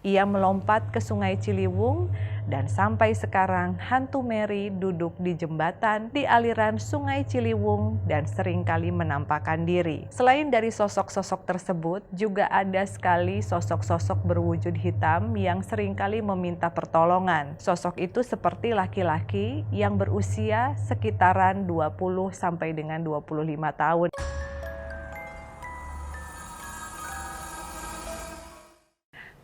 Ia melompat ke Sungai Ciliwung dan sampai sekarang hantu Mary duduk di jembatan di aliran Sungai Ciliwung dan seringkali menampakkan diri. Selain dari sosok-sosok tersebut, juga ada sekali sosok-sosok berwujud hitam yang seringkali meminta pertolongan. Sosok itu seperti laki-laki yang berusia sekitaran 20 sampai dengan 25 tahun.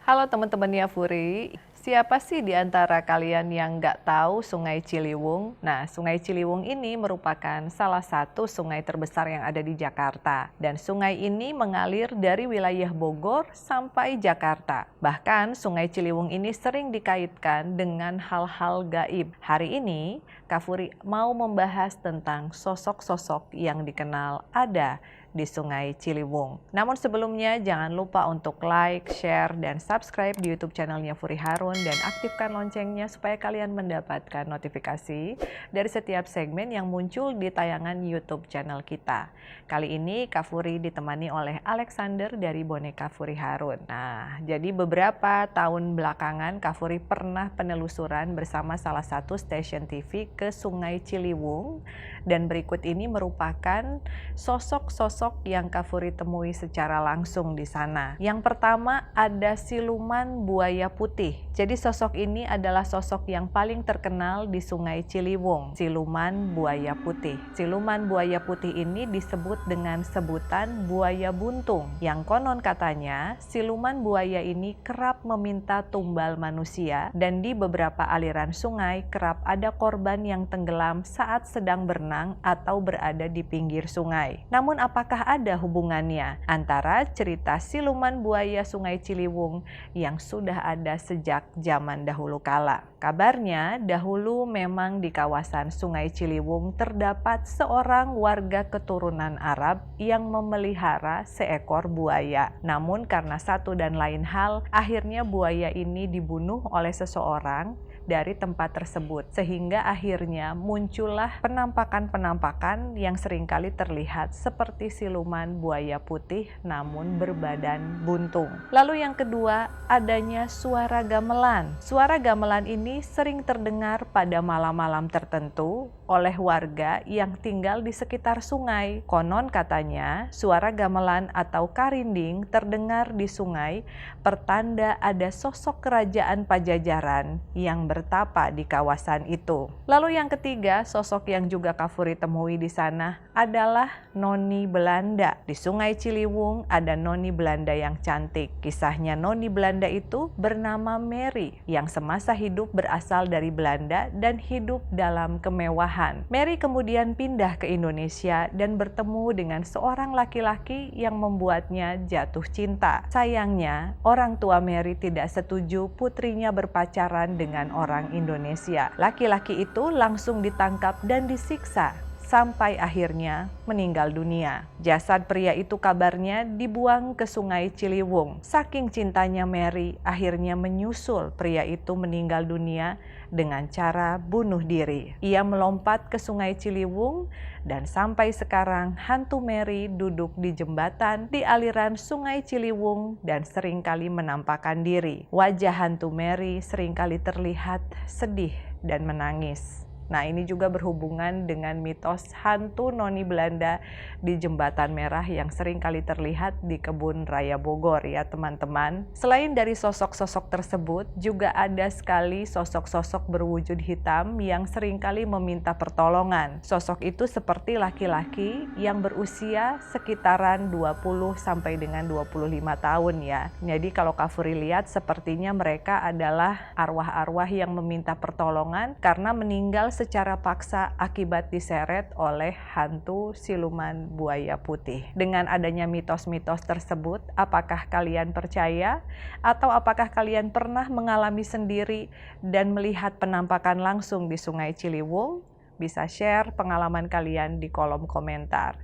Halo teman-teman Yafuri, siapa sih di antara kalian yang nggak tahu Sungai Ciliwung? Nah, Sungai Ciliwung ini merupakan salah satu sungai terbesar yang ada di Jakarta. Dan sungai ini mengalir dari wilayah Bogor sampai Jakarta. Bahkan Sungai Ciliwung ini sering dikaitkan dengan hal-hal gaib. Hari ini, Kafuri mau membahas tentang sosok-sosok yang dikenal ada di Sungai Ciliwung. Namun sebelumnya jangan lupa untuk like, share, dan subscribe di YouTube channelnya Furi Harun dan aktifkan loncengnya supaya kalian mendapatkan notifikasi dari setiap segmen yang muncul di tayangan YouTube channel kita. Kali ini Kak Furi ditemani oleh Alexander dari Boneka Furi Harun. Nah, jadi beberapa tahun belakangan Kak Furi pernah penelusuran bersama salah satu stasiun TV ke Sungai Ciliwung dan berikut ini merupakan sosok-sosok yang Kak Furi temui secara langsung di sana. Yang pertama ada siluman buaya putih. Jadi sosok ini adalah sosok yang paling terkenal di Sungai Ciliwung, siluman buaya putih. Siluman buaya putih ini disebut dengan sebutan buaya buntung, yang konon katanya siluman buaya ini kerap meminta tumbal manusia dan di beberapa aliran sungai kerap ada korban yang tenggelam saat sedang berenang atau berada di pinggir sungai. Namun apakah ada hubungannya antara cerita siluman buaya Sungai Ciliwung yang sudah ada sejak zaman dahulu kala? Kabarnya dahulu memang di kawasan Sungai Ciliwung terdapat seorang warga keturunan Arab yang memelihara seekor buaya. Namun karena satu dan lain hal, akhirnya buaya ini dibunuh oleh seseorang dari tempat tersebut, sehingga akhirnya muncullah penampakan-penampakan yang seringkali terlihat seperti siluman buaya putih namun berbadan buntung. Lalu yang kedua, adanya suara gamelan. Suara gamelan ini sering terdengar pada malam-malam tertentu oleh warga yang tinggal di sekitar sungai. Konon katanya suara gamelan atau karinding terdengar di sungai pertanda ada sosok kerajaan Pajajaran yang bertapa di kawasan itu. Lalu yang ketiga, sosok yang juga Kak Furi temui di sana adalah Noni Belanda. Di Sungai Ciliwung ada Noni Belanda yang cantik. Kisahnya Noni Belanda itu bernama Mary yang semasa hidup berasal dari Belanda dan hidup dalam kemewahan. Mary kemudian pindah ke Indonesia dan bertemu dengan seorang laki-laki yang membuatnya jatuh cinta. Sayangnya, orang tua Mary tidak setuju putrinya berpacaran dengan orang Indonesia. Laki-laki itu langsung ditangkap dan disiksa sampai akhirnya meninggal dunia. Jasad pria itu kabarnya dibuang ke Sungai Ciliwung. Saking cintanya Mary, akhirnya menyusul pria itu meninggal dunia dengan cara bunuh diri. Ia melompat ke Sungai Ciliwung dan sampai sekarang hantu Mary duduk di jembatan di aliran Sungai Ciliwung dan seringkali menampakkan diri. Wajah hantu Mary seringkali terlihat sedih dan menangis. Nah, ini juga berhubungan dengan mitos hantu Noni Belanda di Jembatan Merah yang sering kali terlihat di Kebun Raya Bogor ya teman-teman. Selain dari sosok-sosok tersebut, juga ada sekali sosok-sosok berwujud hitam yang sering kali meminta pertolongan. Sosok itu seperti laki-laki yang berusia sekitaran 20 sampai dengan 25 tahun ya. Jadi kalau Kak Furi lihat sepertinya mereka adalah arwah-arwah yang meminta pertolongan karena meninggal secara paksa akibat diseret oleh hantu siluman buaya putih. Dengan adanya mitos-mitos tersebut, apakah kalian percaya atau apakah kalian pernah mengalami sendiri dan melihat penampakan langsung di Sungai Ciliwung? Bisa share pengalaman kalian di kolom komentar.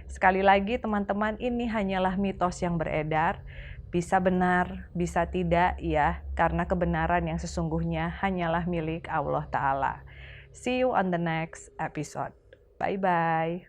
Sekali lagi teman-teman, ini hanyalah mitos yang beredar. Bisa benar, bisa tidak ya, karena kebenaran yang sesungguhnya hanyalah milik Allah Ta'ala. See you on the next episode. Bye-bye.